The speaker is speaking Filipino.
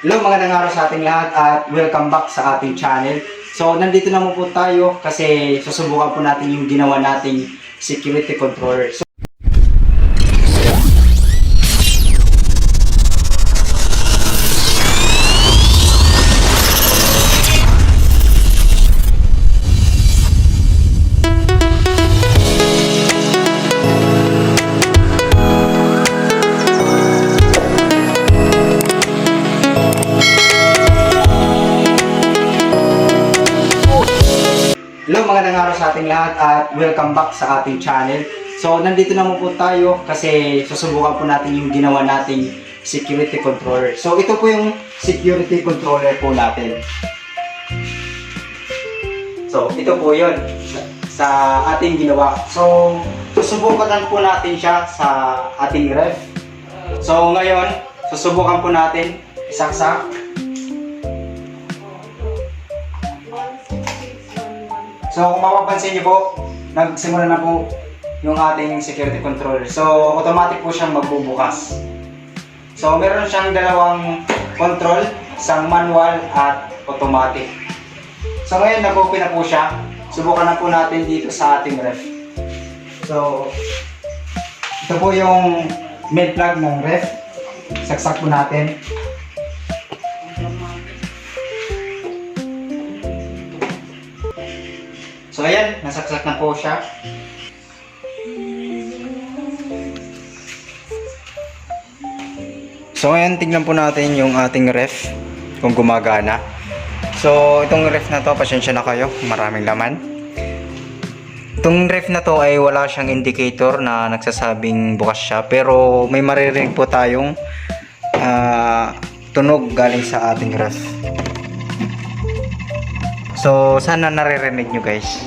Hello, magandang araw sa ating lahat at welcome back sa ating channel. So, nandito naman po tayo kasi susubukan po natin yung ginawa nating security controller. So, hello, magandang araw sa ating lahat at welcome back sa ating channel. So, nandito naman po tayo kasi susubukan po natin yung ginawa nating security controller. So, ito po yung security controller po natin. So, ito po yun sa ating ginawa. So, susubukan po natin siya sa ating ref. So, ngayon, susubukan po natin isaksak. So kung mapapansin niyo po, nagsimula na po yung ating security controller. So automatic po siyang magbubukas. So meron siyang dalawang control, isang manual at automatic. So ngayon nag-open na po siya. Subukan na po natin dito sa ating ref. So ito po yung main plug ng ref. Saksak po natin. So ayan, nasaksak na po siya. So ngayon, tignan po natin yung ating ref kung gumagana. So itong ref na to, pasensya na kayo, maraming laman. Itong ref na to ay wala siyang indicator na nagsasabing bukas siya, pero may maririnig po tayong tunog galing sa ating ref. So, sana naririnig nyo guys.